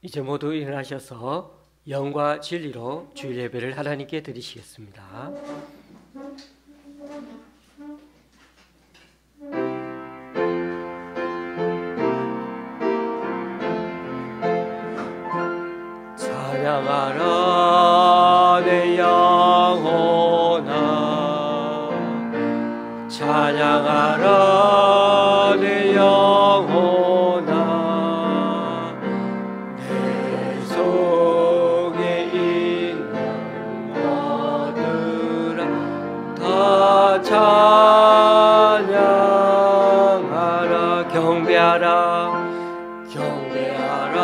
이제 모두 일어나셔서 영과 진리로 주일 예배를 하나님께 드리시겠습니다. 찬양하라 내 영혼아, 찬양하라 내 영혼아, 내 속에 있는 모두라 다 찬양하라. 경배하라 경배하라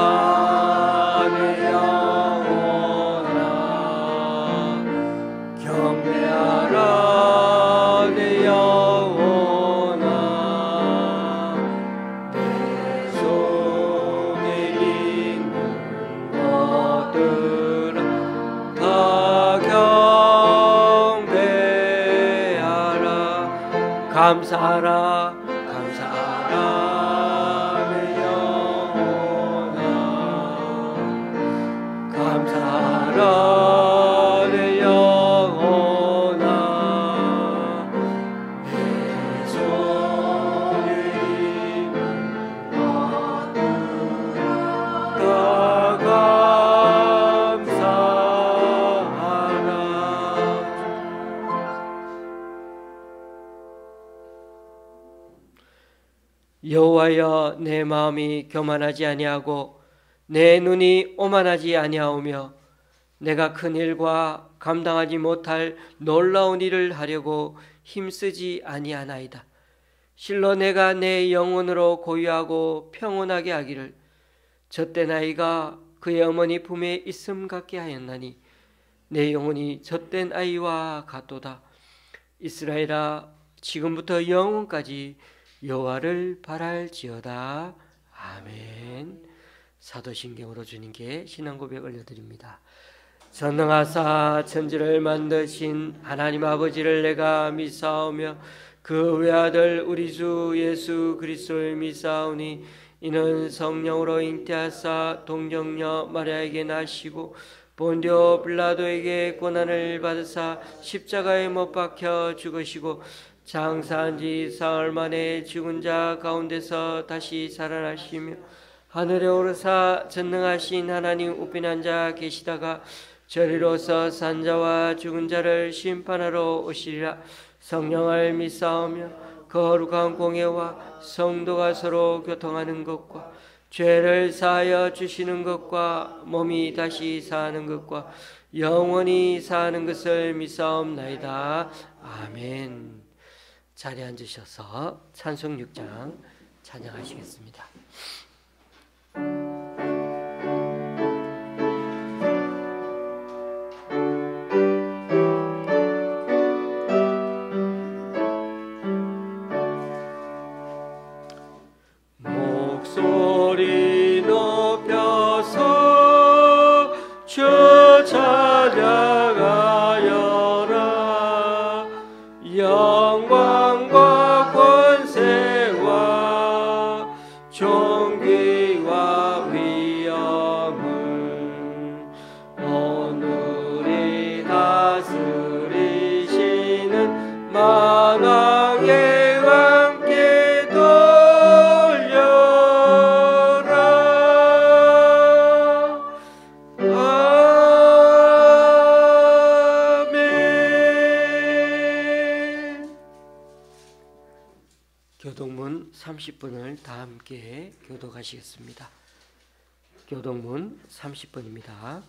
내 영혼아, 경배하라 내 영혼아, 내 속에 있는 것들아 다 경배하라. 감사하라 감사하라 내 영혼아, 감사하라 내 영혼아, 내 속에 있는 것들아 다 감사하라. 여호와여, 내 마음이 교만하지 아니하고 내 눈이 오만하지 아니하오며, 내가 큰 일과 감당하지 못할 놀라운 일을 하려고 힘쓰지 아니하나이다. 실로 내가 내 영혼으로 고유하고 평온하게 하기를 젖된 아이가 그의 어머니 품에 있음 같게 하였나니 내 영혼이 젖된 아이와 같도다. 이스라엘아, 지금부터 영원까지 여호와를 바랄지어다. 아멘. 사도신경으로 주님께 신앙 고백 올려드립니다. 전능하사 천지를 만드신 하나님 아버지를 내가 믿사오며 그 외아들 우리 주 예수 그리스도를 믿사오니, 이는 성령으로 잉태하사 동정녀 마리아에게 나시고 본디오 빌라도에게 고난을 받으사 십자가에 못 박혀 죽으시고 장사한 지 사흘 만에 죽은 자 가운데서 다시 살아나시며 하늘에 오르사 전능하신 하나님 우편한 자 계시다가 저리로서 산 자와 죽은 자를 심판하러 오시리라. 성령을 믿사오며 거룩한 공예와 성도가 서로 교통하는 것과 죄를 사하여 주시는 것과 몸이 다시 사는 것과 영원히 사는 것을 믿사옵나이다. 아멘. 자리에 앉으셔서 찬송 6장 찬양하시겠습니다. 목소리 높여서 주 찬양하여라. 영광과 권세와 존귀와 위엄을 오늘이 다스리시는 만왕의 왕께 돌려라. 아멘. 교동문 30분을 다 함께 교독하시겠습니다. 교동문 30분입니다.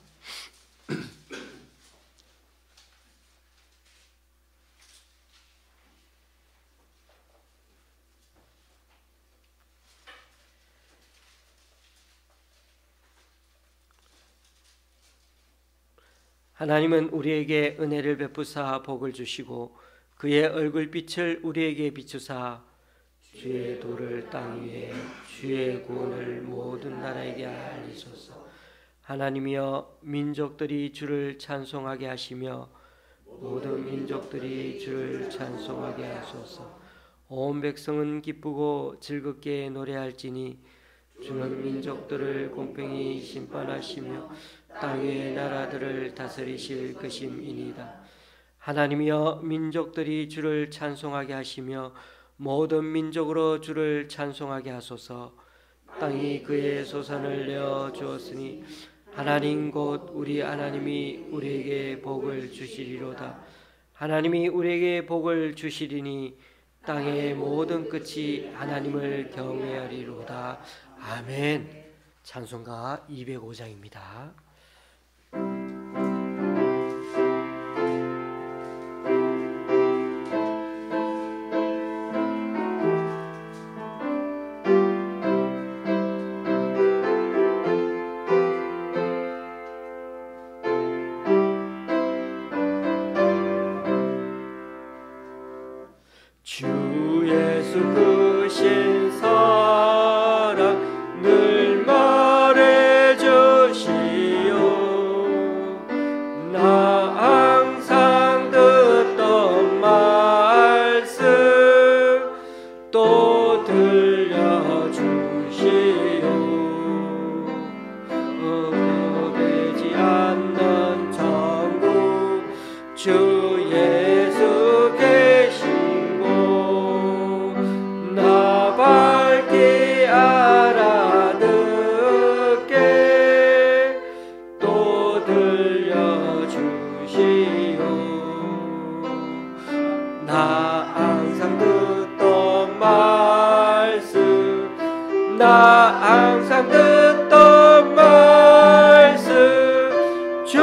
하나님은 우리에게 은혜를 베푸사 복을 주시고 그의 얼굴빛을 우리에게 비추사 주의 도를 땅 위에 주의 구원을 모든 나라에게 알리소서. 하나님이여, 민족들이 주를 찬송하게 하시며 모든 민족들이 주를 찬송하게 하소서. 온 백성은 기쁘고 즐겁게 노래할지니 주는 민족들을 공평히 심판하시며 땅의 나라들을 다스리실 것임이니이다. 하나님이여, 민족들이 주를 찬송하게 하시며 모든 민족으로 주를 찬송하게 하소서. 땅이 그의 소산을 내어 주었으니 하나님 곧 우리 하나님이 우리에게 복을 주시리로다. 하나님이 우리에게 복을 주시리니 땅의 모든 끝이 하나님을 경외하리로다. 아멘. 찬송가 205장입니다. 주 예수 크신 사랑 늘 말해주시오. 나 항상 듣던 말씀 또 들려주시오. 되지 않는 천국 주 예수 나 밝게 알아듣게 또 들려주시오. 나 항상 듣던 말씀, 나 항상 듣던 말씀, 주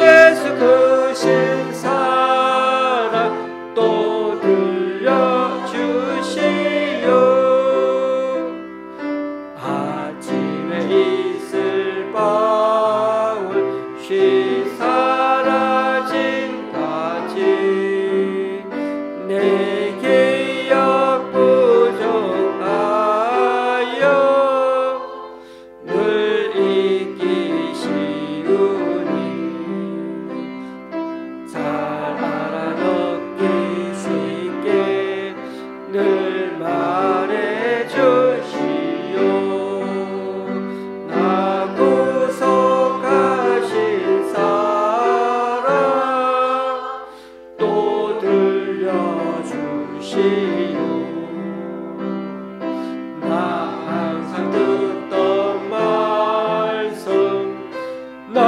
예수 크신 사랑 또 들려주시오. 아침에 있을 바울 쉬 사라진 같이 내게 역부족하여 늘 잊기 쉬우니 잘 알아듣기 쉽게 늘 말해주시오. 나 구속하신 사랑 또 들려주시오. 나 항상 듣던 말씀, 나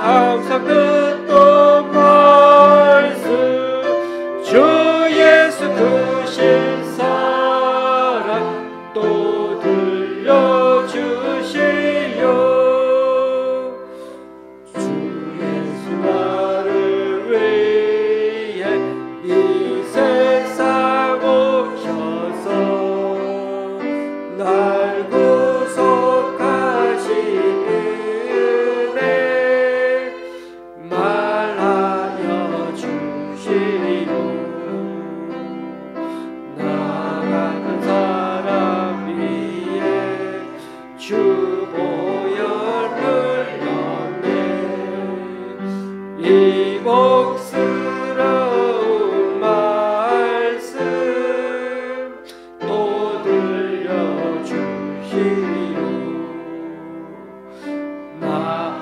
항상 듣던 말씀, 주 예수 크신 사랑 또 들려주시오. 주 예수 나를 위해 이 세상 오셔서 날 구속하신 은혜 말하여 주시오. 나가는 사람 위에 주 보혈을 흘렸네. 이 복스러운 말씀 또 들려주시오. 나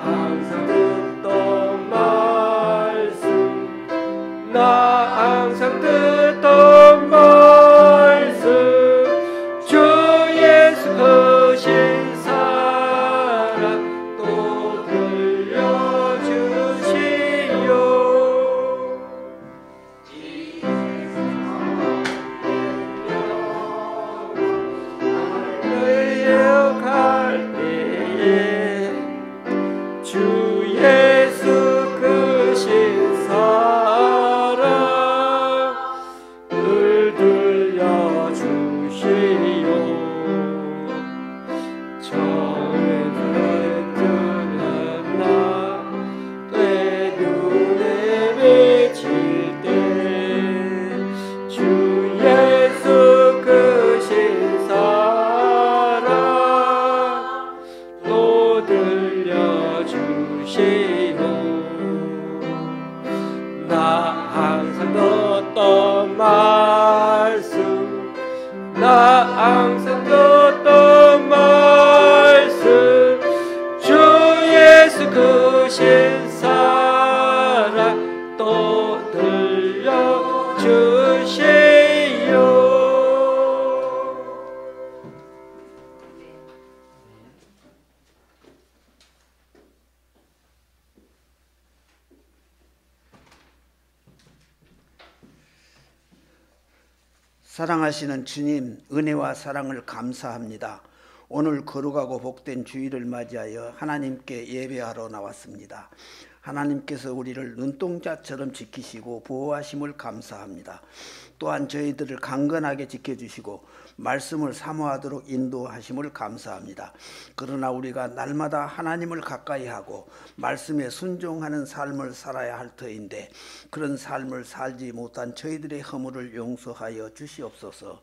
항상 듣던 말씀, 나 항상 듣던 말씀, 주 예수 크신 사랑 또 들려주시오. 기억할 때에 주 예수 크신 사랑 늘 들려주시오. 처음에 듣는 나 내 눈에 비칠 때 주 예수 크신 사랑 또 들려주시오. 나 항상 듣던 말씀, 나 항상 듣던 말씀, 주신 사랑 또 들려주시오. 사랑하시는 주님, 은혜와 사랑을 감사합니다. 오늘 거룩하고 복된 주일을 맞이하여 하나님께 예배하러 나왔습니다. 하나님께서 우리를 눈동자처럼 지키시고 보호하심을 감사합니다. 또한 저희들을 강건하게 지켜주시고 말씀을 사모하도록 인도하심을 감사합니다. 그러나 우리가 날마다 하나님을 가까이 하고 말씀에 순종하는 삶을 살아야 할 터인데 그런 삶을 살지 못한 저희들의 허물을 용서하여 주시옵소서.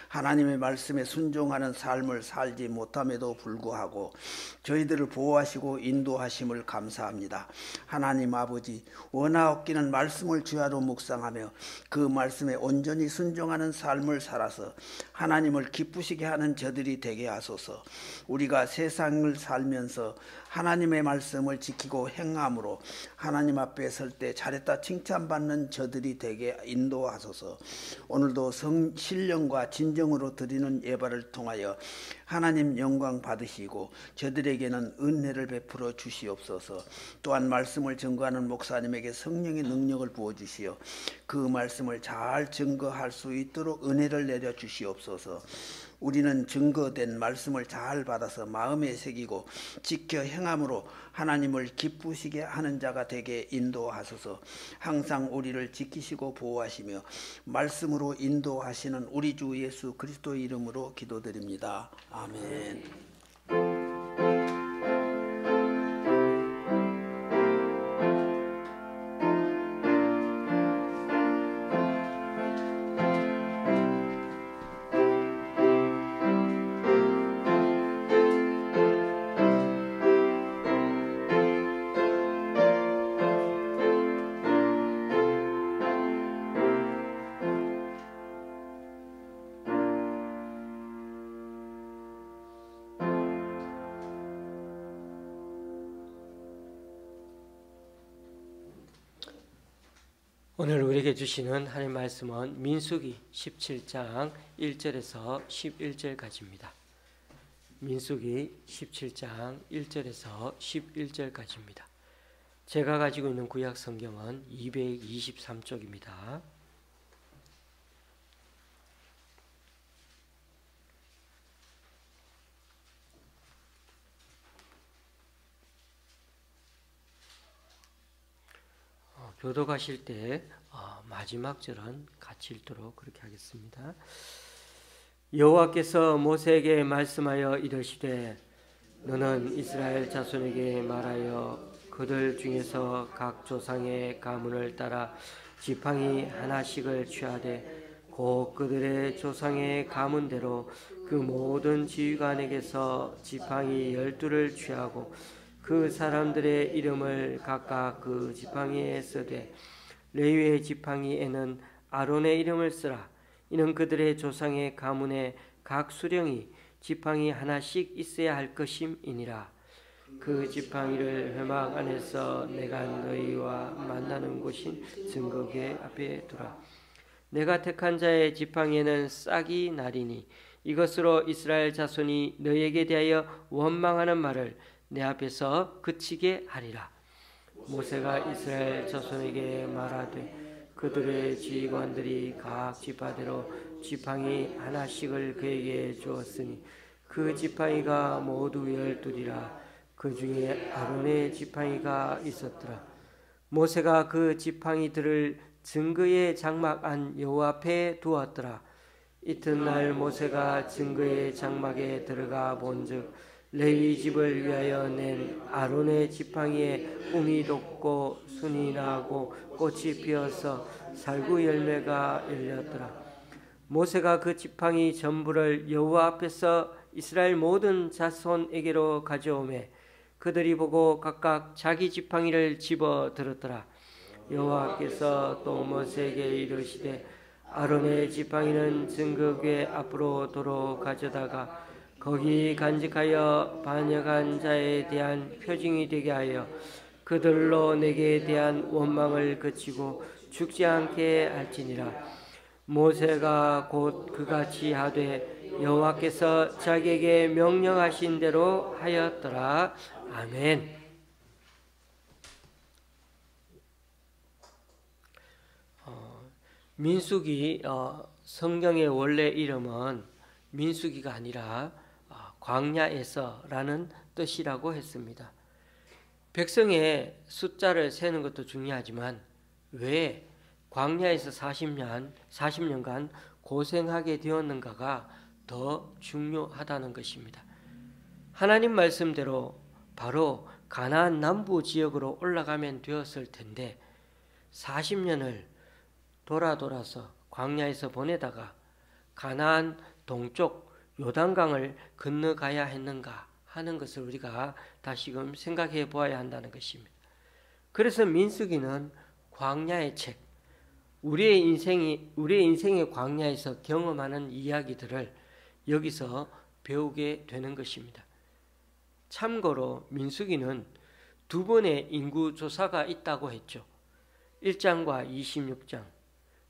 하나님의 말씀에 순종하는 삶을 살지 못함에도 불구하고 저희들을 보호하시고 인도하심을 감사합니다. 하나님 아버지, 원하옵기는 말씀을 주야로 묵상하며 그 말씀에 온전히 순종하는 삶을 살아서 하나님을 기쁘시게 하는 저들이 되게 하소서. 우리가 세상을 살면서 하나님의 말씀을 지키고 행함으로 하나님 앞에 설 때 잘했다 칭찬받는 저들이 되게 인도하소서. 오늘도 신령과 진정으로 드리는 예배를 통하여 하나님 영광 받으시고 저들에게는 은혜를 베풀어 주시옵소서. 또한 말씀을 증거하는 목사님에게 성령의 능력을 부어주시어 그 말씀을 잘 증거할 수 있도록 은혜를 내려 주시옵소서. 우리는 증거된 말씀을 잘 받아서 마음에 새기고 지켜 행함으로 하나님을 기쁘시게 하는 자가 되게 인도하소서. 항상 우리를 지키시고 보호하시며 말씀으로 인도하시는 우리 주 예수 그리스도의 이름으로 기도드립니다. 아멘. 오늘 우리에게 주시는 하나님 말씀은 민수기 17장 1절에서 11절까지입니다. 민수기 17장 1절에서 11절까지입니다. 제가 가지고 있는 구약 성경은 223쪽입니다. 교독하실 때 마지막 절은 같이 읽도록 그렇게 하겠습니다. 여호와께서 모세에게 말씀하여 이르시되 너는 이스라엘 자손에게 말하여 그들 중에서 각 조상의 가문을 따라 지팡이 하나씩을 취하되 곧 그들의 조상의 가문대로 그 모든 지휘관에게서 지팡이 12를 취하고 그 사람들의 이름을 각각 그 지팡이에 쓰되 레위의 지팡이에는 아론의 이름을 쓰라. 이는 그들의 조상의 가문에 각 수령이 지팡이 하나씩 있어야 할 것임이니라. 그 지팡이를 회막 안에서 내가 너희와 만나는 곳인 증거궤 앞에 두라. 내가 택한 자의 지팡이에는 싹이 나리니 이것으로 이스라엘 자손이 너희에게 대하여 원망하는 말을 내 앞에서 그치게 하리라. 모세가 이스라엘 자손에게 말하되 그들의 지휘관들이 각 지파대로 지팡이 하나씩을 그에게 주었으니 그 지팡이가 모두 12이라. 그 중에 아론의 지팡이가 있었더라. 모세가 그 지팡이들을 증거의 장막 안 여호와 앞에 두었더라. 이튿날 모세가 증거의 장막에 들어가 본즉 레위 집을 위하여 낸 아론의 지팡이에 움이 돋고 순이 나고 꽃이 피어서 살구 열매가 열렸더라. 모세가 그 지팡이 전부를 여호와 앞에서 이스라엘 모든 자손에게로 가져오매 그들이 보고 각각 자기 지팡이를 집어 들었더라. 여호와께서 또 모세에게 이르시되 아론의 지팡이는 증거궤 앞으로 도로 가져다가 거기 간직하여 반역한 자에 대한 표징이 되게 하여 그들로 내게 대한 원망을 그치고 죽지 않게 할지니라. 모세가 곧 그같이 하되 여호와께서 자기에게 명령하신 대로 하였더라. 아멘. 민수기 성경의 원래 이름은 민수기가 아니라 광야에서라는 뜻이라고 했습니다. 백성의 숫자를 세는 것도 중요하지만 왜 광야에서 40년간 고생하게 되었는가가 더 중요하다는 것입니다. 하나님 말씀대로 바로 가나안 남부 지역으로 올라가면 되었을 텐데 40년을 돌아서 광야에서 보내다가 가나안 동쪽 요단강을 건너가야 했는가 하는 것을 우리가 다시금 생각해 보아야 한다는 것입니다. 그래서 민수기는 광야의 책, 우리의 인생의 광야에서 경험하는 이야기들을 여기서 배우게 되는 것입니다. 참고로 민수기는 두 번의 인구 조사가 있다고 했죠. 1장과 26장.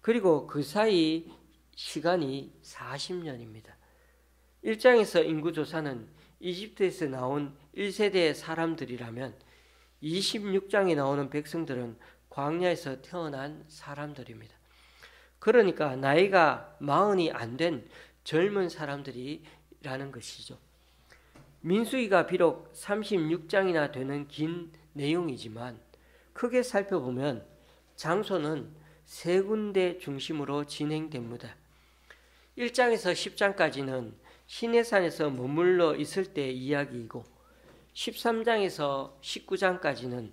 그리고 그 사이 시간이 40년입니다. 1장에서 인구조사는 이집트에서 나온 1세대의 사람들이라면 26장에 나오는 백성들은 광야에서 태어난 사람들입니다. 그러니까 나이가 40이 안 된 젊은 사람들이라는 것이죠. 민수기가 비록 36장이나 되는 긴 내용이지만 크게 살펴보면 장소는 세 군데 중심으로 진행됩니다. 1장에서 10장까지는 시내산에서 머물러 있을 때의 이야기이고 13장에서 19장까지는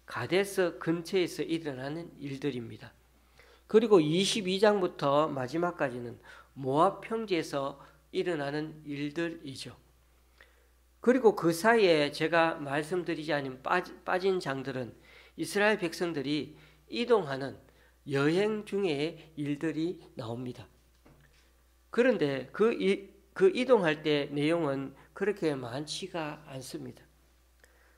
가데스 근처에서 일어나는 일들입니다. 그리고 22장부터 마지막까지는 모압 평지에서 일어나는 일들이죠. 그리고 그 사이에 제가 말씀드리지 않은 빠진 장들은 이스라엘 백성들이 이동하는 여행 중에 일들이 나옵니다. 그런데 그 이동할 때 내용은 그렇게 많지가 않습니다.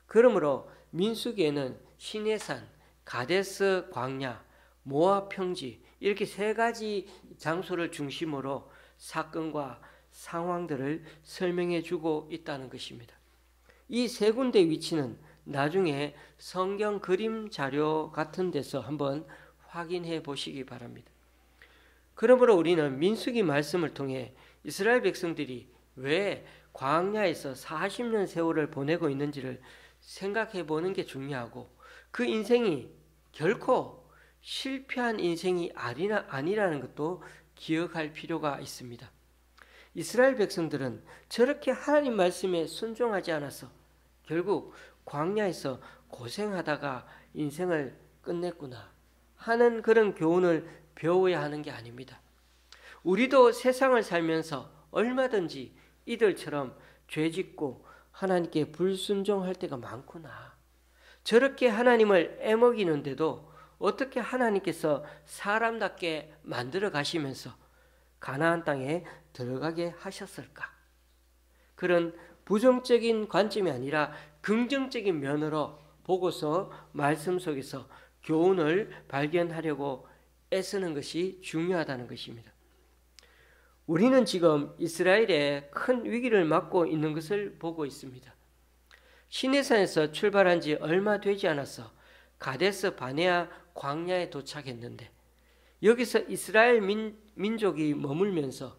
그러므로 민수기에는 시내산, 가데스 광야, 모압 평지 이렇게 세 가지 장소를 중심으로 사건과 상황들을 설명해 주고 있다는 것입니다. 이 세 군데 위치는 나중에 성경 그림 자료 같은 데서 한번 확인해 보시기 바랍니다. 그러므로 우리는 민수기 말씀을 통해 이스라엘 백성들이 왜 광야에서 40년 세월을 보내고 있는지를 생각해 보는 게 중요하고 그 인생이 결코 실패한 인생이 아니라는 것도 기억할 필요가 있습니다. 이스라엘 백성들은 저렇게 하나님 말씀에 순종하지 않아서 결국 광야에서 고생하다가 인생을 끝냈구나 하는 그런 교훈을 배워야 하는 게 아닙니다. 우리도 세상을 살면서 얼마든지 이들처럼 죄짓고 하나님께 불순종할 때가 많구나. 저렇게 하나님을 애먹이는데도 어떻게 하나님께서 사람답게 만들어 가시면서 가나안 땅에 들어가게 하셨을까? 그런 부정적인 관점이 아니라 긍정적인 면으로 보고서 말씀 속에서 교훈을 발견하려고 애쓰는 것이 중요하다는 것입니다. 우리는 지금 이스라엘에 큰 위기를 맞고 있는 것을 보고 있습니다. 시내산에서 출발한 지 얼마 되지 않아서 가데스 바네아 광야에 도착했는데 여기서 이스라엘 민족이 머물면서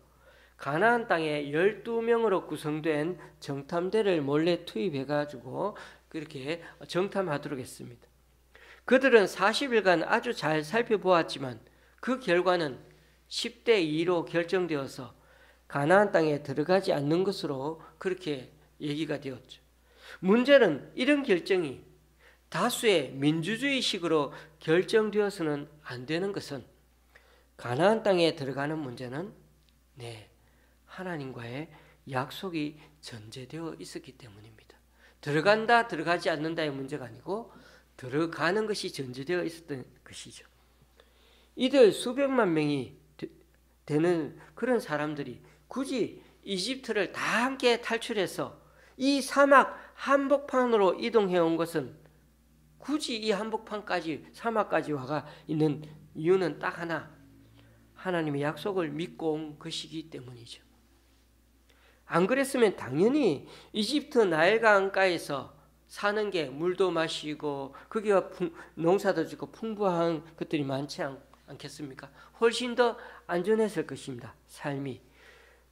가나안 땅에 12명으로 구성된 정탐대를 몰래 투입해가지고 그렇게 정탐하도록 했습니다. 그들은 40일간 아주 잘 살펴보았지만 그 결과는 10대 2로 결정되어서 가나안 땅에 들어가지 않는 것으로 그렇게 얘기가 되었죠. 문제는 이런 결정이 다수의 민주주의식으로 결정되어서는 안 되는 것은 가나안 땅에 들어가는 문제는 하나님과의 약속이 전제되어 있었기 때문입니다. 들어간다 들어가지 않는다의 문제가 아니고 들어가는 것이 전제되어 있었던 것이죠. 이들 수백만 명이 되는 그런 사람들이 굳이 이집트를 다 함께 탈출해서 이 사막 한복판으로 이동해 온 것은 굳이 이 한복판까지 사막까지 와가 있는 이유는 딱 하나, 하나님의 약속을 믿고 온 것이기 때문이죠. 안 그랬으면 당연히 이집트 나일강가에서 사는 게 물도 마시고 거기가 농사도 짓고 풍부한 것들이 많지 않겠습니까? 훨씬 더 안전했을 것입니다. 삶이.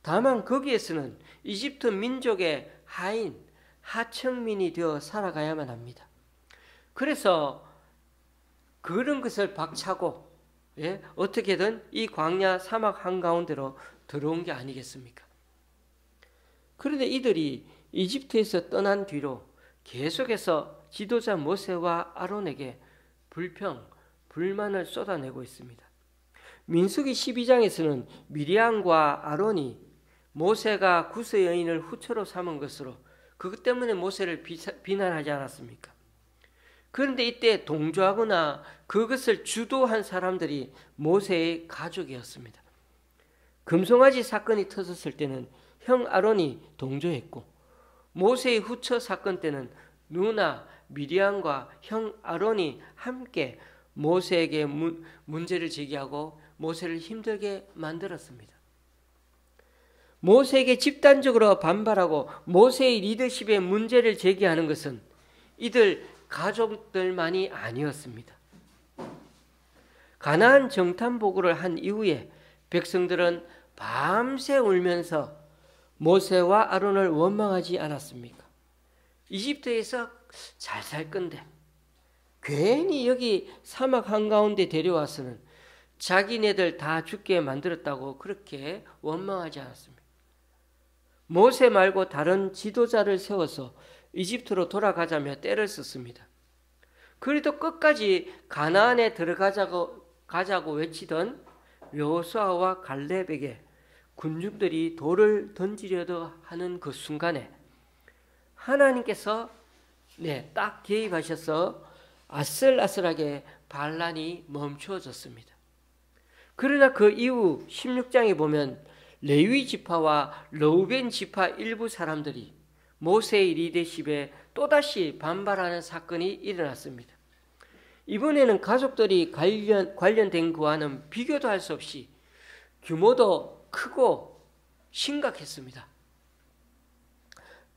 다만 거기에서는 이집트 민족의 하인, 하층민이 되어 살아가야만 합니다. 그래서 그런 것을 박차고 어떻게든 이 광야 사막 한가운데로 들어온 게 아니겠습니까? 그런데 이들이 이집트에서 떠난 뒤로 계속해서 지도자 모세와 아론에게 불만을 쏟아내고 있습니다. 민수기 12장에서는 미리암과 아론이 모세가 구스 여인을 후처로 삼은 것으로 그것 때문에 모세를 비난하지 않았습니까? 그런데 이때 동조하거나 그것을 주도한 사람들이 모세의 가족이었습니다. 금송아지 사건이 터졌을 때는 형 아론이 동조했고 모세의 후처 사건 때는 누나 미리암과 형 아론이 함께 모세에게 문제를 제기하고 모세를 힘들게 만들었습니다. 모세에게 집단적으로 반발하고 모세의 리더십에 문제를 제기하는 것은 이들 가족들만이 아니었습니다. 가나안 정탐 보고를 한 이후에 백성들은 밤새 울면서 모세와 아론을 원망하지 않았습니까? 이집트에서 잘 살 건데 괜히 여기 사막 한가운데 데려와서는 자기네들 다 죽게 만들었다고 그렇게 원망하지 않았습니다. 모세 말고 다른 지도자를 세워서 이집트로 돌아가자며 떼를 썼습니다. 그래도 끝까지 가나안에 가자고 외치던 여호수아와 갈렙에게 군중들이 돌을 던지려도 하는 그 순간에 하나님께서 딱 개입하셔서 아슬아슬하게 반란이 멈추어졌습니다. 그러나 그 이후 16장에 보면 레위 지파와 르우벤 지파 일부 사람들이 모세의 리더십에 또다시 반발하는 사건이 일어났습니다. 이번에는 가족들이 관련된 것과는 비교도 할 수 없이 규모도 크고 심각했습니다.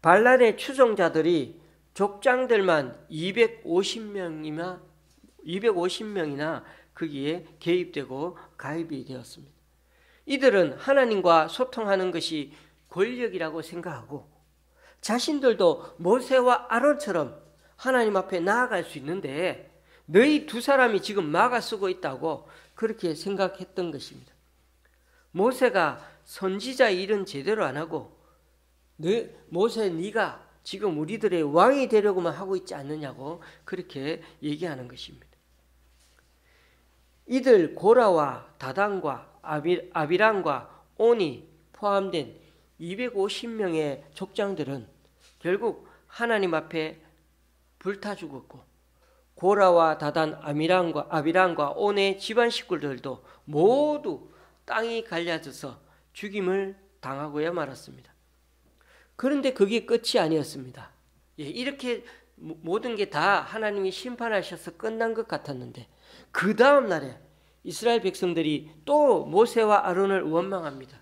반란의 추종자들이 족장들만 250명이나 거기에 개입되고 가입이 되었습니다. 이들은 하나님과 소통하는 것이 권력이라고 생각하고 자신들도 모세와 아론처럼 하나님 앞에 나아갈 수 있는데 너희 두 사람이 지금 막아쓰고 있다고 그렇게 생각했던 것입니다. 모세가 선지자의 일은 제대로 안 하고 모세 네가 지금 우리들의 왕이 되려고만 하고 있지 않느냐고 그렇게 얘기하는 것입니다. 이들 고라와 다단과 아비람과 온이 포함된 250명의 족장들은 결국 하나님 앞에 불타 죽었고 고라와 다단 아비람과 온의 집안 식구들도 모두 땅이 갈라져서 죽임을 당하고야 말았습니다. 그런데 그게 끝이 아니었습니다. 이렇게 모든 게 다 하나님이 심판하셔서 끝난 것 같았는데 그 다음 날에 이스라엘 백성들이 또 모세와 아론을 원망합니다.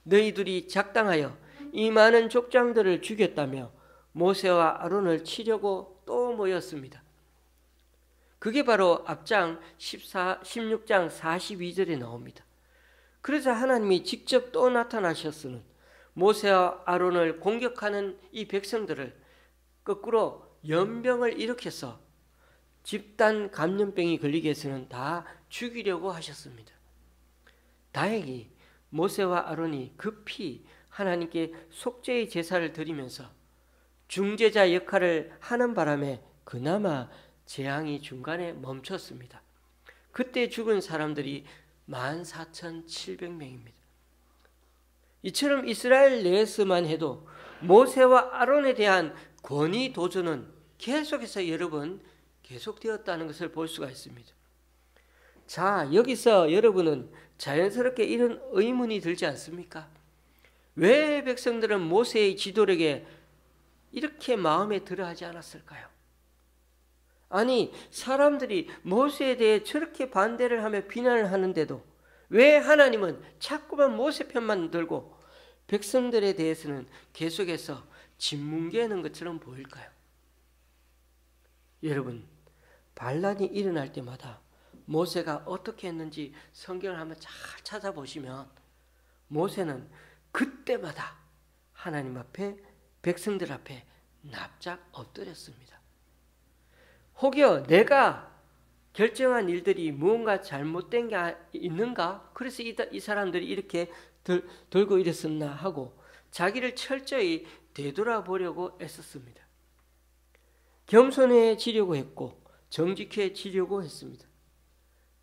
너희들이 작당하여 이 많은 족장들을 죽였다며 모세와 아론을 치려고 또 모였습니다. 그게 바로 앞장 16장 42절에 나옵니다. 그래서 하나님이 직접 또 나타나셨으는 모세와 아론을 공격하는 이 백성들을 거꾸로 연병을 일으켜서 집단 감염병이 걸리게 해서는 다 죽이려고 하셨습니다. 다행히 모세와 아론이 급히 하나님께 속죄의 제사를 드리면서 중재자 역할을 하는 바람에 그나마 재앙이 중간에 멈췄습니다. 그때 죽은 사람들이 14,700명입니다. 이처럼 이스라엘 내에서만 해도 모세와 아론에 대한 권위 도전은 계속해서 여러 번 계속되었다는 것을 볼 수가 있습니다. 자, 여기서 여러분은 자연스럽게 이런 의문이 들지 않습니까? 왜 백성들은 모세의 지도력에 이렇게 마음에 들어하지 않았을까요? 아니, 사람들이 모세에 대해 저렇게 반대를 하며 비난을 하는데도 왜 하나님은 자꾸만 모세 편만 들고 백성들에 대해서는 계속해서 짓뭉개는 것처럼 보일까요? 여러분, 반란이 일어날 때마다 모세가 어떻게 했는지 성경을 한번 잘 찾아보시면 모세는 그때마다 하나님 앞에, 백성들 앞에 납작 엎드렸습니다. 혹여 내가 결정한 일들이 무언가 잘못된 게 있는가? 그래서 이 사람들이 이렇게 들고 이랬었나 하고 자기를 철저히 되돌아보려고 애썼습니다. 겸손해지려고 했고 정직해지려고 했습니다.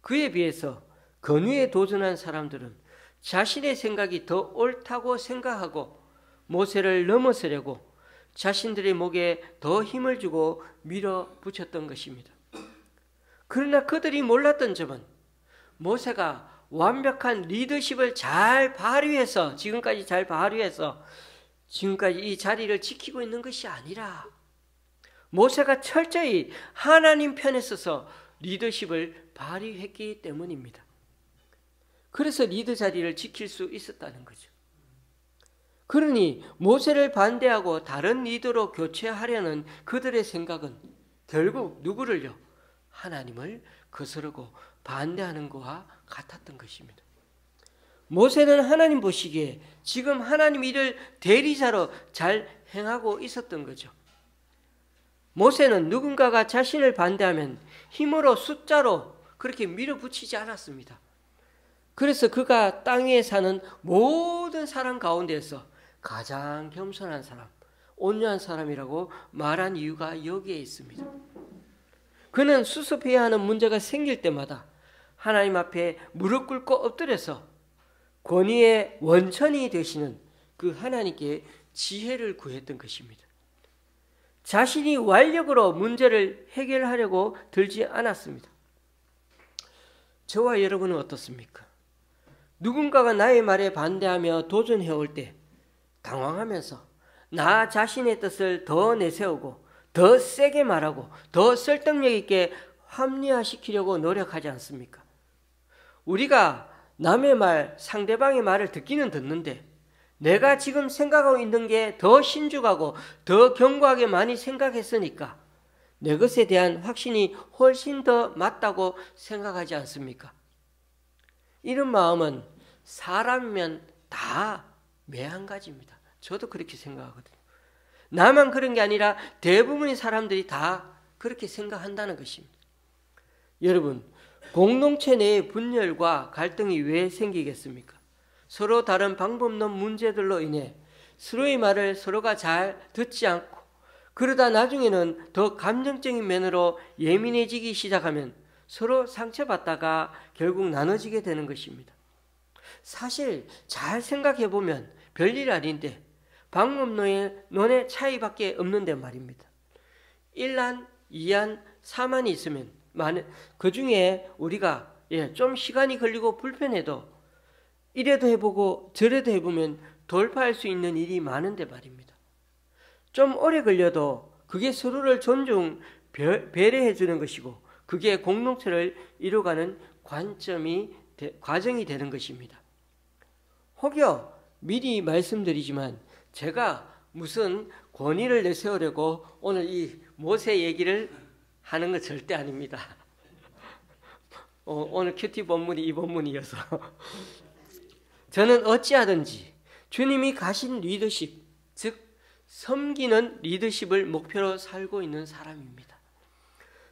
그에 비해서 권위에 도전한 사람들은 자신의 생각이 더 옳다고 생각하고 모세를 넘어서려고 자신들의 목에 더 힘을 주고 밀어붙였던 것입니다. 그러나 그들이 몰랐던 점은 모세가 완벽한 리더십을 잘 발휘해서 지금까지 이 자리를 지키고 있는 것이 아니라 모세가 철저히 하나님 편에 서서 리더십을 발휘했기 때문입니다. 그래서 리더 자리를 지킬 수 있었다는 거죠. 그러니 모세를 반대하고 다른 리더로 교체하려는 그들의 생각은 결국 누구를요? 하나님을 거스르고 반대하는 것과 같았던 것입니다. 모세는 하나님 보시기에 지금 하나님 일을 대리자로 잘 행하고 있었던 거죠. 모세는 누군가가 자신을 반대하면 힘으로 숫자로 그렇게 밀어붙이지 않았습니다. 그래서 그가 땅 위에 사는 모든 사람 가운데서 가장 겸손한 사람, 온유한 사람이라고 말한 이유가 여기에 있습니다. 그는 수습해야 하는 문제가 생길 때마다 하나님 앞에 무릎 꿇고 엎드려서 권위의 원천이 되시는 그 하나님께 지혜를 구했던 것입니다. 자신이 완력으로 문제를 해결하려고 들지 않았습니다. 저와 여러분은 어떻습니까? 누군가가 나의 말에 반대하며 도전해올 때 당황하면서 나 자신의 뜻을 더 내세우고 더 세게 말하고 더 설득력 있게 합리화시키려고 노력하지 않습니까? 우리가 남의 말, 상대방의 말을 듣기는 듣는데 내가 지금 생각하고 있는 게 더 신중하고 더 견고하게 많이 생각했으니까 내 것에 대한 확신이 훨씬 더 맞다고 생각하지 않습니까? 이런 마음은 사람이면 다 매한가지입니다. 저도 그렇게 생각하거든요. 나만 그런 게 아니라 대부분의 사람들이 다 그렇게 생각한다는 것입니다. 여러분, 공동체 내의 분열과 갈등이 왜 생기겠습니까? 서로 다른 방법론 문제들로 인해 서로의 말을 서로가 잘 듣지 않고 그러다 나중에는 더 감정적인 면으로 예민해지기 시작하면 서로 상처받다가 결국 나눠지게 되는 것입니다. 사실 잘 생각해 보면 별일 아닌데 방법론의 차이밖에 없는데 말입니다. 1안, 2안, 3안이 있으면 그 중에 우리가 좀 시간이 걸리고 불편해도 이래도 해보고 저래도 해보면 돌파할 수 있는 일이 많은데 말입니다. 좀 오래 걸려도 그게 서로를 존중, 배려해 주는 것이고 그게 공동체를 이루어가는 과정이 되는 것입니다. 혹여 미리 말씀드리지만 제가 무슨 권위를 내세우려고 오늘 이 모세 얘기를 하는 것 절대 아닙니다. 오늘 큐티 본문이 이 본문이어서 저는 어찌하든지 주님이 가신 리더십, 즉 섬기는 리더십을 목표로 살고 있는 사람입니다.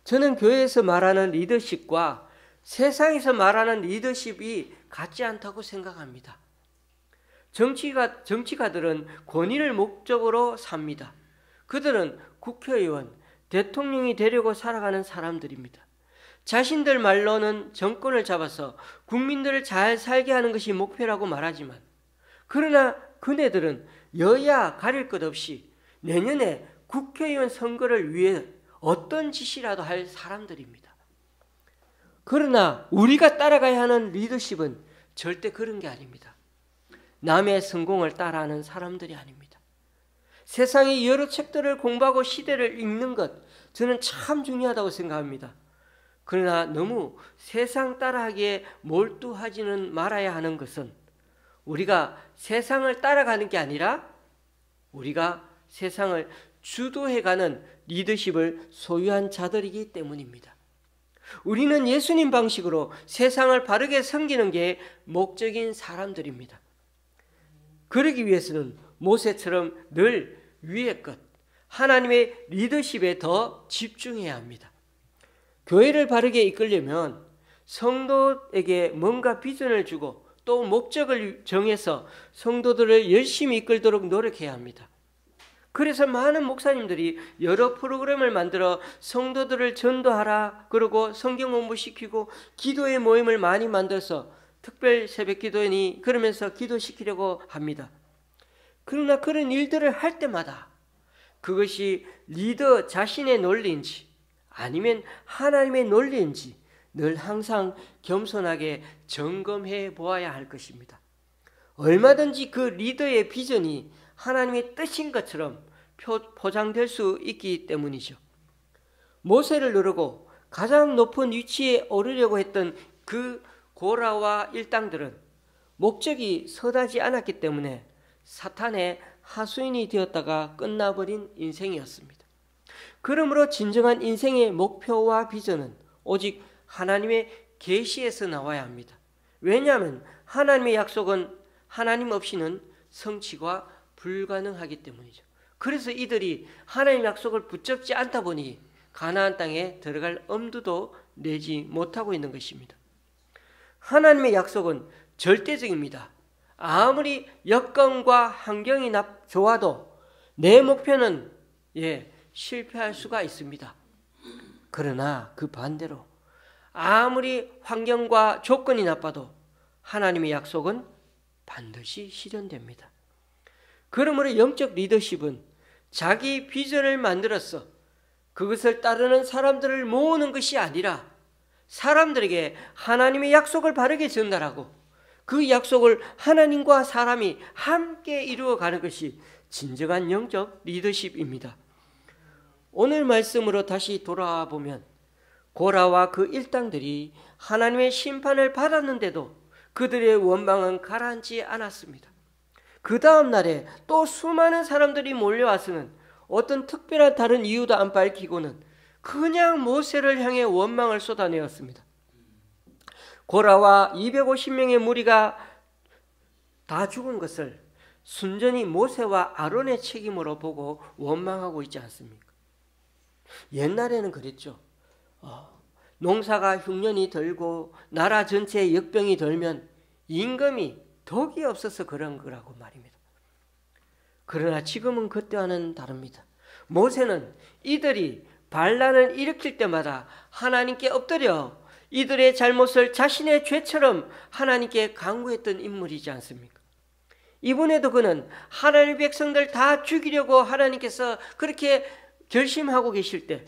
저는 교회에서 말하는 리더십과 세상에서 말하는 리더십이 같지 않다고 생각합니다. 정치가들은 권위를 목적으로 삽니다. 그들은 국회의원, 대통령이 되려고 살아가는 사람들입니다. 자신들 말로는 정권을 잡아서 국민들을 잘 살게 하는 것이 목표라고 말하지만 그러나 그네들은 여야 가릴 것 없이 내년에 국회의원 선거를 위해 어떤 짓이라도 할 사람들입니다. 그러나 우리가 따라가야 하는 리더십은 절대 그런 게 아닙니다. 남의 성공을 따라하는 사람들이 아닙니다. 세상의 여러 책들을 공부하고 시대를 읽는 것, 저는 참 중요하다고 생각합니다. 그러나 너무 세상 따라하기에 몰두하지는 말아야 하는 것은 우리가 세상을 따라가는 게 아니라 우리가 세상을 주도해가는 리더십을 소유한 자들이기 때문입니다. 우리는 예수님 방식으로 세상을 바르게 섬기는 게 목적인 사람들입니다. 그러기 위해서는 모세처럼 늘 위의 것, 하나님의 리더십에 더 집중해야 합니다. 교회를 바르게 이끌려면 성도에게 뭔가 비전을 주고 또 목적을 정해서 성도들을 열심히 이끌도록 노력해야 합니다. 그래서 많은 목사님들이 여러 프로그램을 만들어 성도들을 전도하라 그러고 성경 공부시키고 기도의 모임을 많이 만들어서 특별 새벽 기도니 그러면서 기도시키려고 합니다. 그러나 그런 일들을 할 때마다 그것이 리더 자신의 논리인지 아니면 하나님의 논리인지 늘 항상 겸손하게 점검해 보아야 할 것입니다. 얼마든지 그 리더의 비전이 하나님의 뜻인 것처럼 포장될 수 있기 때문이죠. 모세를 누르고 가장 높은 위치에 오르려고 했던 그 고라와 일당들은 목적이 서다지 않았기 때문에 사탄의 하수인이 되었다가 끝나버린 인생이었습니다. 그러므로 진정한 인생의 목표와 비전은 오직 하나님의 계시에서 나와야 합니다. 왜냐하면 하나님의 약속은 하나님 없이는 성취가 불가능하기 때문이죠. 그래서 이들이 하나님의 약속을 붙잡지 않다 보니 가나안 땅에 들어갈 엄두도 내지 못하고 있는 것입니다. 하나님의 약속은 절대적입니다. 아무리 여건과 환경이 좋아도 내 목표는 실패할 수가 있습니다. 그러나 그 반대로 아무리 환경과 조건이 나빠도 하나님의 약속은 반드시 실현됩니다. 그러므로 영적 리더십은 자기 비전을 만들어서 그것을 따르는 사람들을 모으는 것이 아니라 사람들에게 하나님의 약속을 바르게 전달하고 그 약속을 하나님과 사람이 함께 이루어가는 것이 진정한 영적 리더십입니다. 오늘 말씀으로 다시 돌아와 보면 고라와 그 일당들이 하나님의 심판을 받았는데도 그들의 원망은 가라앉지 않았습니다. 그 다음 날에 또 수많은 사람들이 몰려와서는 어떤 특별한 다른 이유도 안 밝히고는 그냥 모세를 향해 원망을 쏟아내었습니다. 고라와 250명의 무리가 다 죽은 것을 순전히 모세와 아론의 책임으로 보고 원망하고 있지 않습니까? 옛날에는 그랬죠. 농사가 흉년이 들고 나라 전체에 역병이 들면 임금이 덕이 없어서 그런 거라고 말입니다. 그러나 지금은 그때와는 다릅니다. 모세는 이들이 반란을 일으킬 때마다 하나님께 엎드려 이들의 잘못을 자신의 죄처럼 하나님께 간구했던 인물이지 않습니까? 이번에도 그는 하나님의 백성들 다 죽이려고 하나님께서 그렇게 결심하고 계실 때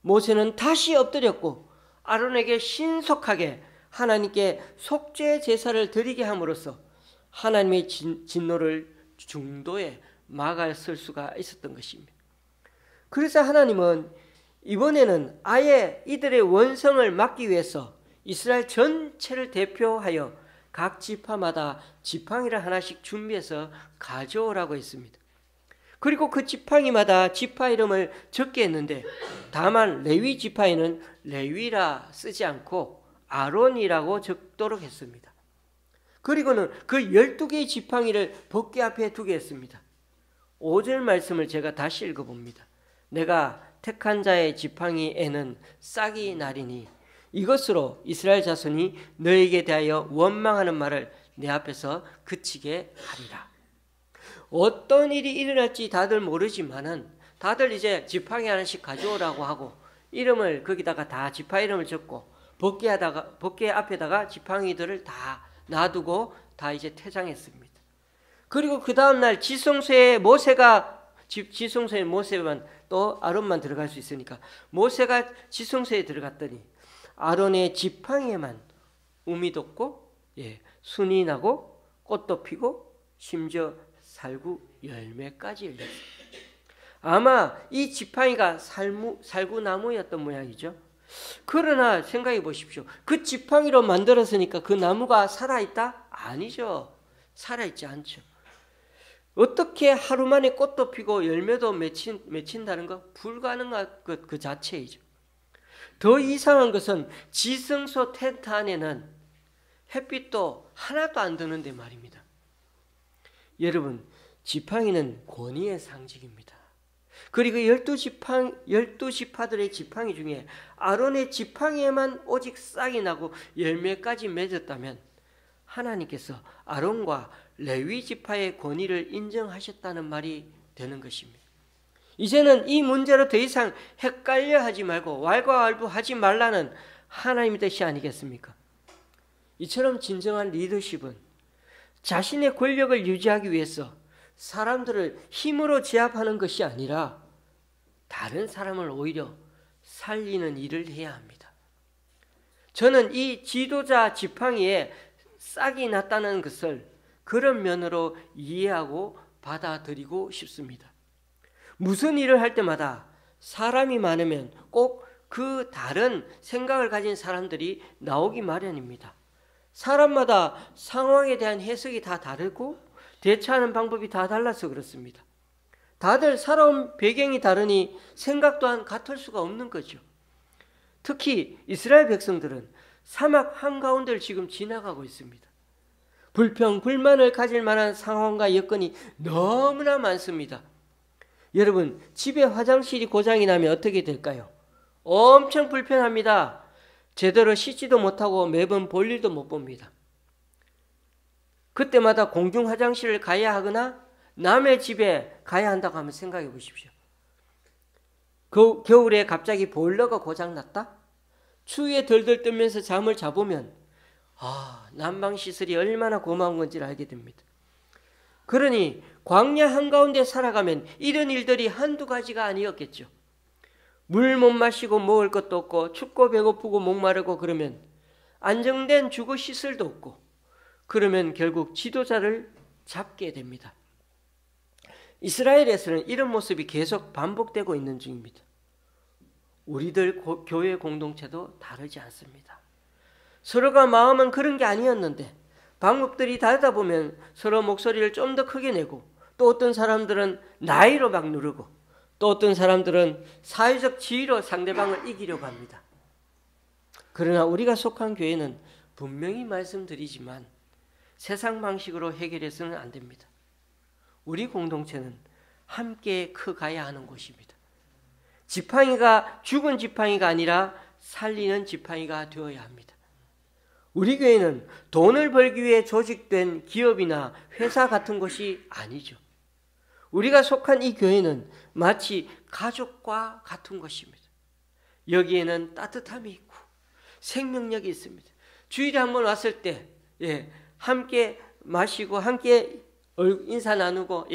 모세는 다시 엎드렸고 아론에게 신속하게 하나님께 속죄 제사를 드리게 함으로써 하나님의 진노를 중도에 막았을 수가 있었던 것입니다. 그래서 하나님은 이번에는 아예 이들의 원성을 막기 위해서 이스라엘 전체를 대표하여 각 지파마다 지팡이를 하나씩 준비해서 가져오라고 했습니다. 그리고 그 지팡이마다 지파 이름을 적게 했는데 다만 레위 지파에는 레위라 쓰지 않고 아론이라고 적도록 했습니다. 그리고는 그 12개의 지팡이를 법궤 앞에 두게 했습니다. 5절 말씀을 제가 다시 읽어봅니다. 내가 택한 자의 지팡이에는 싹이 나리니 이것으로 이스라엘 자손이 너에게 대하여 원망하는 말을 내 앞에서 그치게 하리라. 어떤 일이 일어날지 다들 모르지만은 다들 이제 지팡이 하나씩 가져오라고 하고 이름을 거기다가 다 지파 이름을 적고 법궤 앞에다가 지팡이들을 다 놔두고 다 이제 퇴장했습니다. 그리고 그 다음날 지성소에 모세만 또 아론만 들어갈 수 있으니까 모세가 지성소에 들어갔더니 아론의 지팡이에만 우미 돋고 순이 나고 꽃도 피고 심지어 살구 열매까지 열렸습니다. 아마 이 지팡이가 살구나무였던 모양이죠. 그러나 생각해 보십시오. 그 지팡이로 만들었으니까 그 나무가 살아있다? 아니죠. 살아있지 않죠. 어떻게 하루 만에 꽃도 피고 열매도 맺힌다는 거? 불가능한 것 그 자체이죠. 더 이상한 것은 지성소 텐트 안에는 햇빛도 하나도 안 드는데 말입니다. 여러분, 지팡이는 권위의 상징입니다. 그리고 12지파들의 지팡이 중에 아론의 지팡이에만 오직 싹이 나고 열매까지 맺었다면 하나님께서 아론과 레위 지파의 권위를 인정하셨다는 말이 되는 것입니다. 이제는 이 문제로 더 이상 헷갈려 하지 말고 왈가왈부하지 말라는 하나님의 뜻이 아니겠습니까? 이처럼 진정한 리더십은 자신의 권력을 유지하기 위해서 사람들을 힘으로 제압하는 것이 아니라 다른 사람을 오히려 살리는 일을 해야 합니다. 저는 이 지도자 지팡이에 싹이 났다는 것을 그런 면으로 이해하고 받아들이고 싶습니다. 무슨 일을 할 때마다 사람이 많으면 꼭 그 다른 생각을 가진 사람들이 나오기 마련입니다. 사람마다 상황에 대한 해석이 다 다르고 대처하는 방법이 다 달라서 그렇습니다. 다들 살아온 배경이 다르니 생각 또한 같을 수가 없는 거죠. 특히 이스라엘 백성들은 사막 한가운데를 지금 지나가고 있습니다. 불평, 불만을 가질 만한 상황과 여건이 너무나 많습니다. 여러분, 집에 화장실이 고장이 나면 어떻게 될까요? 엄청 불편합니다. 제대로 씻지도 못하고 매번 볼 일도 못 봅니다. 그때마다 공중 화장실을 가야 하거나 남의 집에 가야 한다고 하면 생각해 보십시오. 겨울에 갑자기 보일러가 고장났다? 추위에 덜덜 떨면서 잠을 자보면 난방시설이 얼마나 고마운 건지를 알게 됩니다. 그러니 광야 한가운데 살아가면 이런 일들이 한두 가지가 아니었겠죠. 물 못 마시고 먹을 것도 없고 춥고 배고프고 목마르고 그러면 안정된 주거 시설도 없고 그러면 결국 지도자를 잡게 됩니다. 이스라엘에서는 이런 모습이 계속 반복되고 있는 중입니다. 우리들 교회 공동체도 다르지 않습니다. 서로가 마음은 그런 게 아니었는데 방법들이 다르다 보면 서로 목소리를 좀 더 크게 내고 또 어떤 사람들은 나이로 막 누르고 또 어떤 사람들은 사회적 지위로 상대방을 이기려고 합니다. 그러나 우리가 속한 교회는 분명히 말씀드리지만 세상 방식으로 해결해서는 안 됩니다. 우리 공동체는 함께 커가야 하는 곳입니다. 지팡이가 죽은 지팡이가 아니라 살리는 지팡이가 되어야 합니다. 우리 교회는 돈을 벌기 위해 조직된 기업이나 회사 같은 것이 아니죠. 우리가 속한 이 교회는 마치 가족과 같은 것입니다. 여기에는 따뜻함이 있고 생명력이 있습니다. 주일에 한번 왔을 때 함께 마시고 함께 인사 나누고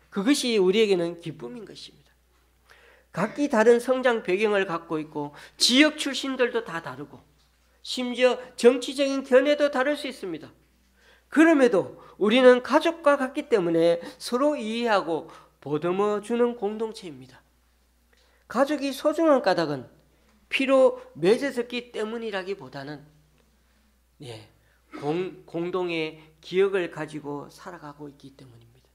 그것이 우리에게는 기쁨인 것입니다. 각기 다른 성장 배경을 갖고 있고 지역 출신들도 다 다르고 심지어 정치적인 견해도 다를 수 있습니다. 그럼에도 우리는 가족과 같기 때문에 서로 이해하고 보듬어 주는 공동체입니다. 가족이 소중한 까닭은 피로 맺어졌기 때문이라기보다는 공동의 기억을 가지고 살아가고 있기 때문입니다.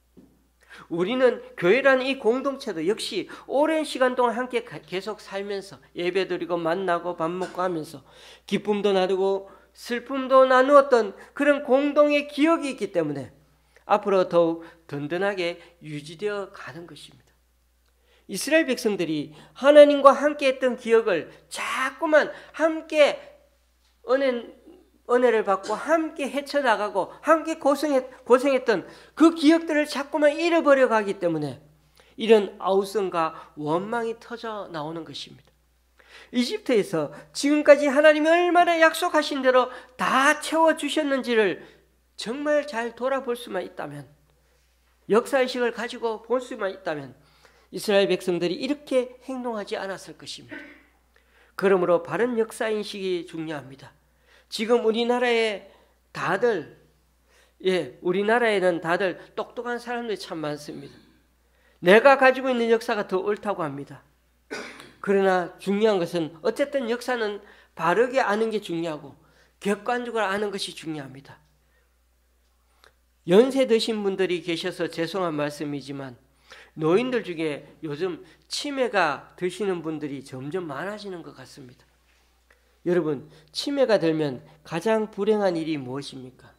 우리는 교회라는 이 공동체도 역시 오랜 시간 동안 함께 계속 살면서 예배드리고 만나고 밥 먹고 하면서 기쁨도 나누고 슬픔도 나누었던 그런 공동의 기억이 있기 때문에 앞으로 더욱 든든하게 유지되어 가는 것입니다. 이스라엘 백성들이 하나님과 함께 했던 기억을 자꾸만 함께 은혜를 받고 함께 헤쳐나가고 함께 고생했던 그 기억들을 자꾸만 잃어버려 가기 때문에 이런 아우성과 원망이 터져 나오는 것입니다. 이집트에서 지금까지 하나님이 얼마나 약속하신 대로 다 채워주셨는지를 정말 잘 돌아볼 수만 있다면, 역사의식을 가지고 볼 수만 있다면 이스라엘 백성들이 이렇게 행동하지 않았을 것입니다. 그러므로 바른 역사인식이 중요합니다. 지금 우리나라에는 다들 똑똑한 사람들이 참 많습니다. 내가 가지고 있는 역사가 더 옳다고 합니다. 그러나 중요한 것은 어쨌든 역사는 바르게 아는 게 중요하고 객관적으로 아는 것이 중요합니다. 연세 드신 분들이 계셔서 죄송한 말씀이지만 노인들 중에 요즘 치매가 드시는 분들이 점점 많아지는 것 같습니다. 여러분, 치매가 들면 가장 불행한 일이 무엇입니까?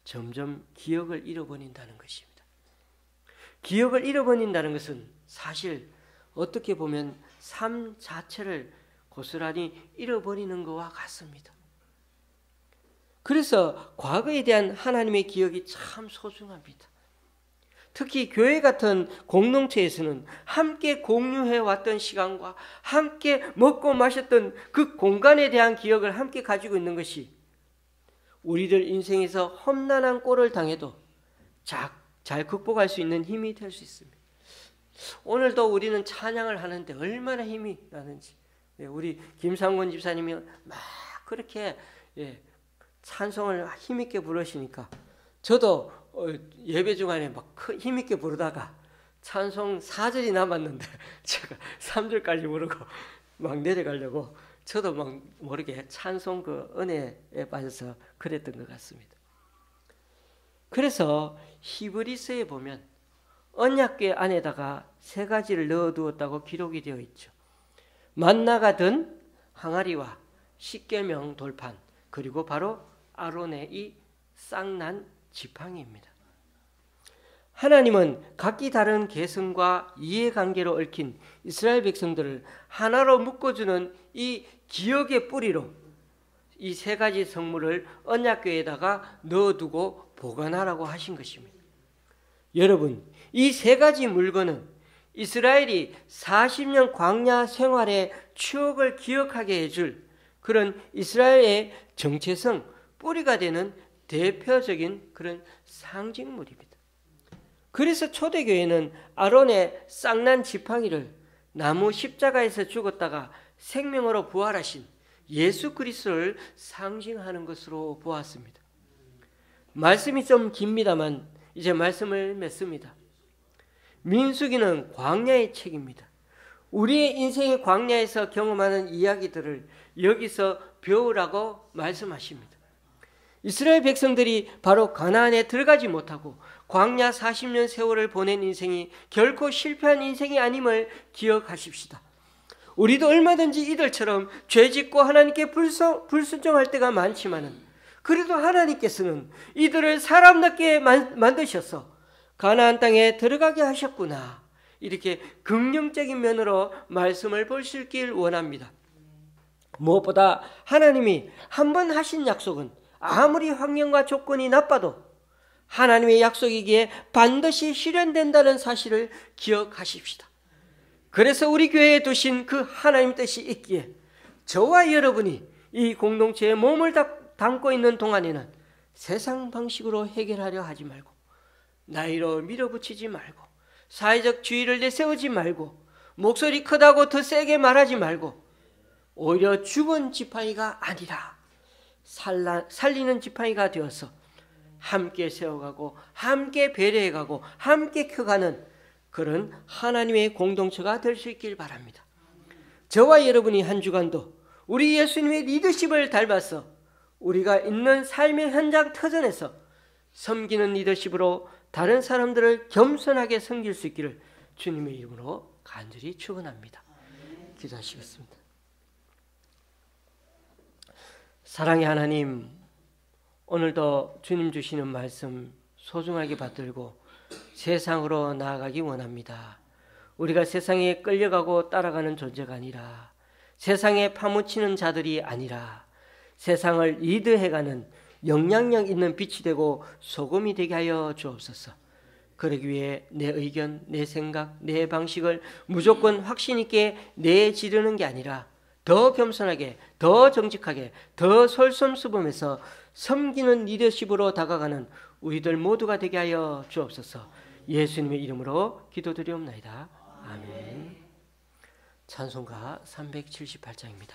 점점 기억을 잃어버린다는 것입니다. 기억을 잃어버린다는 것은 사실 어떻게 보면 삶 자체를 고스란히 잃어버리는 것과 같습니다. 그래서 과거에 대한 하나님의 기억이 참 소중합니다. 특히 교회 같은 공동체에서는 함께 공유해 왔던 시간과 함께 먹고 마셨던 그 공간에 대한 기억을 함께 가지고 있는 것이 우리들 인생에서 험난한 꼴을 당해도 잘 극복할 수 있는 힘이 될 수 있습니다. 오늘도 우리는 찬양을 하는데 얼마나 힘이 나는지, 우리 김상권 집사님이 막 그렇게 찬송을 힘있게 부르시니까 저도 예배 중간에 막 힘있게 부르다가 찬송 4절이 남았는데 제가 3절까지 부르고 막 내려가려고 저도 막 모르게 찬송 그 은혜에 빠져서 그랬던 것 같습니다. 그래서 히브리서에 보면 언약궤 안에다가 3가지를 넣어두었다고 기록이 되어 있죠. 만나가 든 항아리와 십계명 돌판, 그리고 바로 아론의 이 쌍난 지팡이입니다. 하나님은 각기 다른 계승과 이해관계로 얽힌 이스라엘 백성들을 하나로 묶어주는 이 기억의 뿌리로 이 3가지 성물을 언약궤에다가 넣어두고 보관하라고 하신 것입니다. 여러분, 이 3가지 물건은 이스라엘이 40년 광야 생활의 추억을 기억하게 해줄 그런 이스라엘의 정체성, 뿌리가 되는 대표적인 그런 상징물입니다. 그래서 초대교회는 아론의 쌍난 지팡이를 나무 십자가에서 죽었다가 생명으로 부활하신 예수 그리스도를 상징하는 것으로 보았습니다. 말씀이 좀 깁니다만 이제 말씀을 맺습니다. 민수기는 광야의 책입니다. 우리의 인생의 광야에서 경험하는 이야기들을 여기서 배우라고 말씀하십니다. 이스라엘 백성들이 바로 가나안에 들어가지 못하고 광야 40년 세월을 보낸 인생이 결코 실패한 인생이 아님을 기억하십시다. 우리도 얼마든지 이들처럼 죄짓고 하나님께 불순종할 때가 많지만은 그래도 하나님께서는 이들을 사람답게 만드셔서 가나안 땅에 들어가게 하셨구나, 이렇게 긍정적인 면으로 말씀을 보시길 원합니다. 무엇보다 하나님이 한 번 하신 약속은 아무리 환경과 조건이 나빠도 하나님의 약속이기에 반드시 실현된다는 사실을 기억하십시다. 그래서 우리 교회에 두신 그 하나님 뜻이 있기에 저와 여러분이 이 공동체에 몸을 담고 있는 동안에는 세상 방식으로 해결하려 하지 말고, 나이로 밀어붙이지 말고, 사회적 주의를 내세우지 말고, 목소리 크다고 더 세게 말하지 말고, 오히려 죽은 지팡이가 아니라 살리는 지팡이가 되어서 함께 세워가고 함께 배려해가고 함께 커가는 그런 하나님의 공동체가 될 수 있길 바랍니다. 저와 여러분이 한 주간도 우리 예수님의 리더십을 닮아서 우리가 있는 삶의 현장 터전에서 섬기는 리더십으로 다른 사람들을 겸손하게 섬길 수 있기를 주님의 이름으로 간절히 축원합니다. 기도하시겠습니다. 사랑의 하나님, 오늘도 주님 주시는 말씀 소중하게 받들고 세상으로 나아가기 원합니다. 우리가 세상에 끌려가고 따라가는 존재가 아니라, 세상에 파묻히는 자들이 아니라 세상을 리드해가는 영향력 있는 빛이 되고 소금이 되게 하여 주옵소서. 그러기 위해 내 의견, 내 생각, 내 방식을 무조건 확신 있게 내지르는 게 아니라 더 겸손하게, 더 정직하게, 더 솔선수범해서 섬기는 리더십으로 다가가는 우리들 모두가 되게 하여 주옵소서. 예수님의 이름으로 기도드리옵나이다. 아멘. 찬송가 378장입니다.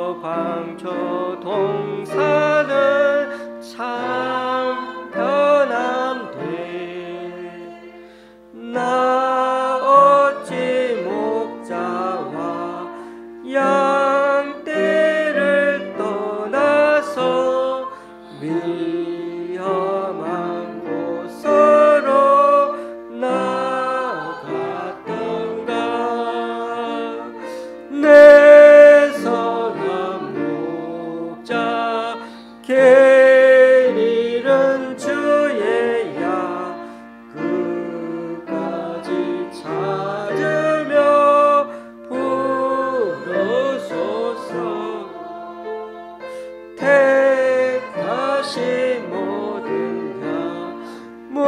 저 광초 동산은 참 편함돼 나 어찌 목자와 양떼를 떠나서 위험한 곳으로 나갔던가 내 선한 목자 길 잃은 주의 양 끝까지 찾으며 부르소서 택하신 모든 자 문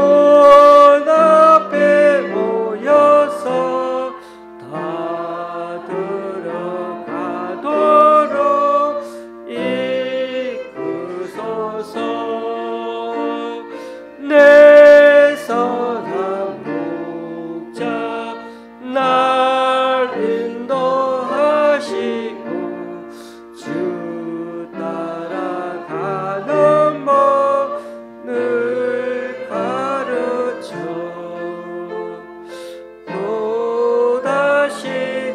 앞에 모여서 다 들어가도록 이끄소서 내 선한 목자 날 인도하시고 주 따라가는 법을 가르쳐 또다시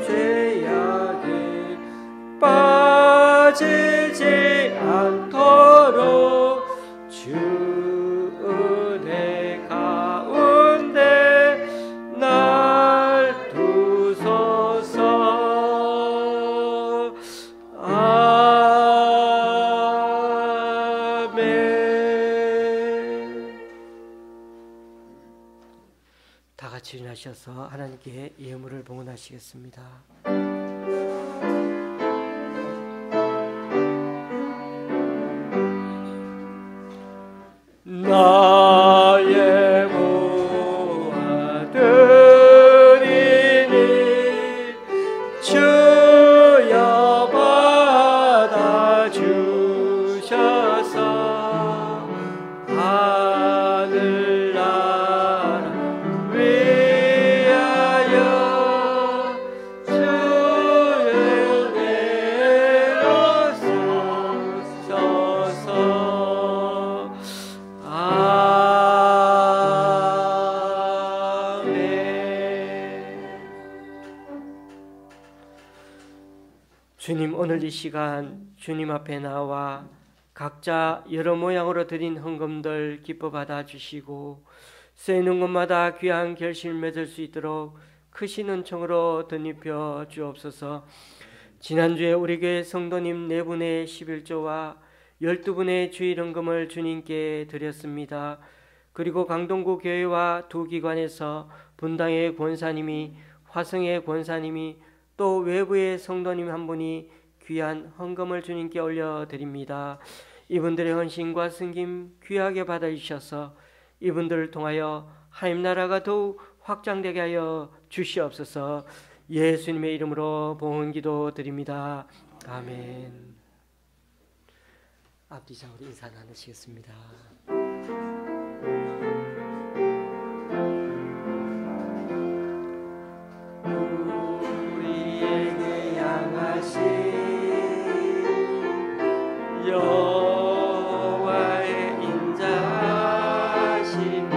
죄악에 빠지지 않도록 주 은혜 가운데 날 두소서. 아멘. 다 같이 일어나셔서 하나님께 예물을 봉헌하시겠습니다. 나의 모아드리니 주여 받아주셔서 하늘나라 위하여 주의 은혜로 삼소서. 주님, 오늘 이 시간 주님 앞에 나와 각자 여러 모양으로 드린 헌금들 기뻐 받아주시고 쓰이는 곳마다 귀한 결실 맺을 수 있도록 크신 은총으로 덧입혀 주옵소서. 지난주에 우리 교회 성도님 4분의 11조와 12분의 주일 헌금을 주님께 드렸습니다. 그리고 강동구 교회와 두 기관에서 분당의 권사님이, 화성의 권사님이, 또 외부의 성도님 한 분이 귀한 헌금을 주님께 올려드립니다. 이분들의 헌신과 승김 귀하게 받아주셔서 이분들을 통하여 하나님 나라가 더욱 확장되게 하여 주시옵소서. 예수님의 이름으로 봉헌기도 드립니다. 아멘. 앞뒤장으로 인사 나누시겠습니다. 우리에게 양하신 여호와의 인자하심이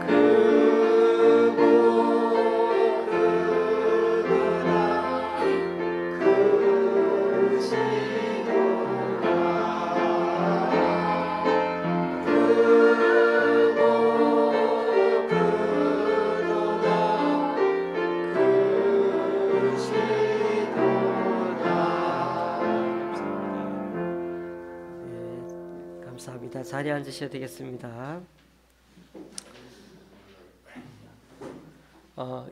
크고 크도다 감사합니다. 자리에 앉으셔야 되겠습니다.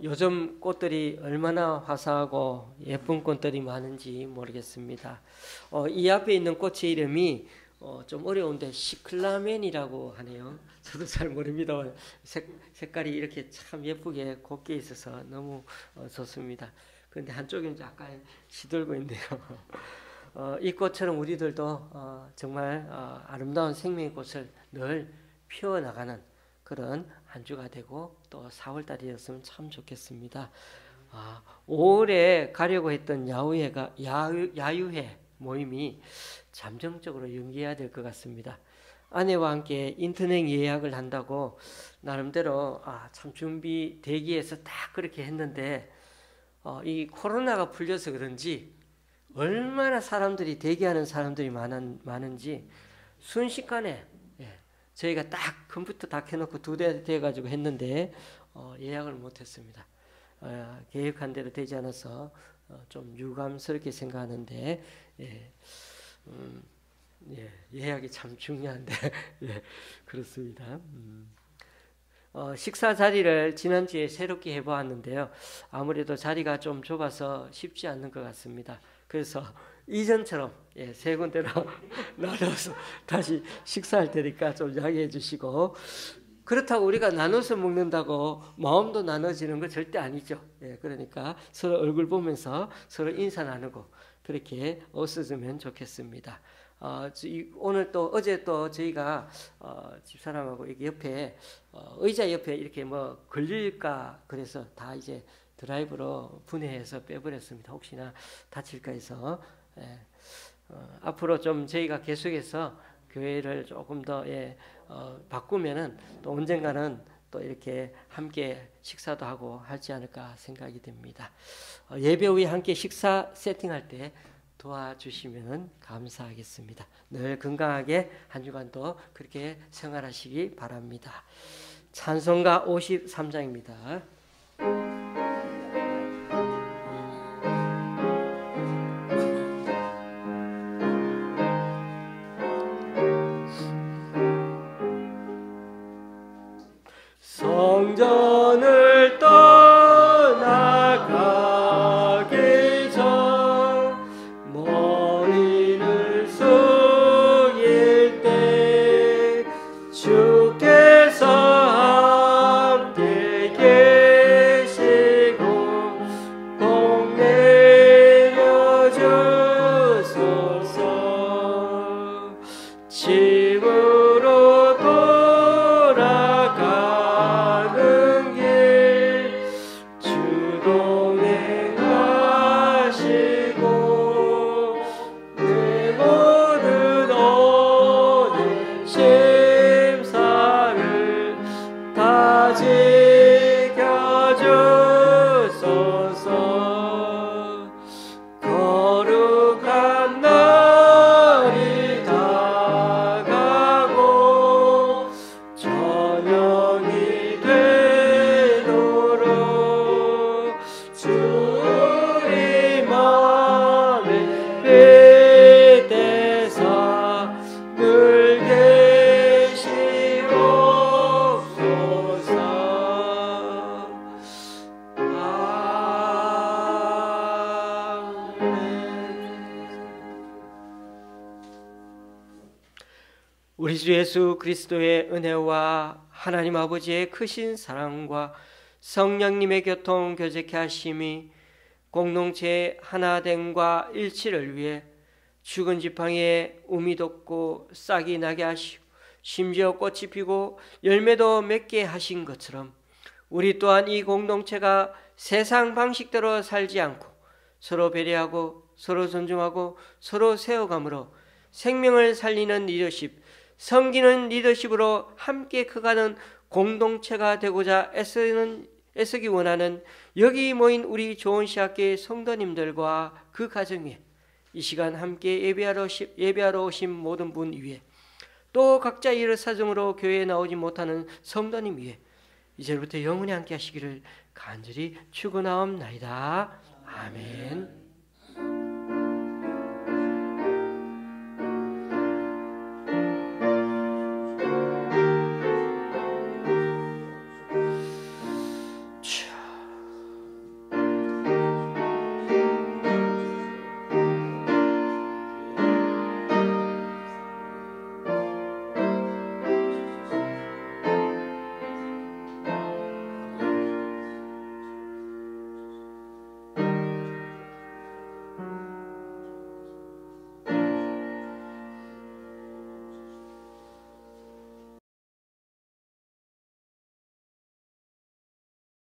요즘 꽃들이 얼마나 화사하고 예쁜 꽃들이 많은지 모르겠습니다. 이 앞에 있는 꽃의 이름이 좀 어려운데 시클라멘이라고 하네요. 저도 잘 모릅니다. 색깔이 이렇게 참 예쁘게 곱게 있어서 너무 좋습니다. 그런데 한쪽은 약간 시들고 있네요. 이 꽃처럼 우리들도 정말 아름다운 생명의 꽃을 늘 피워나가는 그런 한 주가 되고 또 4월달이었으면 참 좋겠습니다. 5월에 가려고 했던 야유회 모임이 잠정적으로 연기해야 될 것 같습니다. 아내와 함께 인터넷 예약을 한다고 나름대로 참 준비 대기해서 딱 그렇게 했는데 이 코로나가 풀려서 그런지 얼마나 사람들이 대기하는 사람들이 많은지 순식간에 저희가 딱 컴퓨터 다 켜놓고 2대 돼가지고 했는데 예약을 못했습니다. 계획한 대로 되지 않아서 좀 유감스럽게 생각하는데 예약이 참 중요한데 그렇습니다. 식사 자리를 지난주에 새롭게 해보았는데요. 아무래도 자리가 좀 좁아서 쉽지 않는 것 같습니다. 그래서 이전처럼 세 군데로 나눠서 다시 식사할 테니까 좀 양해해 주시고, 그렇다고 우리가 나눠서 먹는다고 마음도 나눠지는 건 절대 아니죠. 그러니까 서로 얼굴 보면서 서로 인사 나누고 그렇게 없어지면 좋겠습니다. 오늘 또 어제 또 저희가 집사람하고 여기 옆에 의자 옆에 이렇게 뭐 걸릴까 그래서 다 이제 드라이브로 분해해서 빼버렸습니다. 혹시나 다칠까 해서. 앞으로 좀 저희가 계속해서 교회를 조금 더 바꾸면은 또 언젠가는 또 이렇게 함께 식사도 하고 하지 않을까 생각이 됩니다. 예배 후에 함께 식사 세팅할 때 도와주시면 감사하겠습니다. 늘 건강하게 한 주간도 그렇게 생활하시기 바랍니다. 찬송가 53장입니다. 성전을 떠나가기 전 머리를 숙일 때 주께서 함께 계시고 복 내려 주소서. 집으로 돌아가는 길 주동행 하시고 내 모든 오늘 심사를 다 지켜주소서. 거룩한 날이 다가고 저녁이 되도록 주님만의 빛에서 늘 계시옵소서. 우리 주 예수 그리스도의 은혜와 하나님 아버지의 크신 사랑과 성령님의 교통 교제케 하심이 공동체의 하나됨과 일치를 위해 죽은 지팡이에 우미 돋고 싹이 나게 하시고 심지어 꽃이 피고 열매도 맺게 하신 것처럼 우리 또한 이 공동체가 세상 방식대로 살지 않고 서로 배려하고 서로 존중하고 서로 세워감으로 생명을 살리는 리더십, 섬기는 리더십으로 함께 커가는 공동체가 되고자 애쓰기 원하는 여기 모인 우리 조원시학교의 성도님들과 그 가정에 이 시간 함께 예배하러 오신 모든 분 위에 또 각자 이를 사정으로 교회에 나오지 못하는 성도님 위에 이제부터 영원히 함께 하시기를 간절히 축원하옵나이다. 아멘.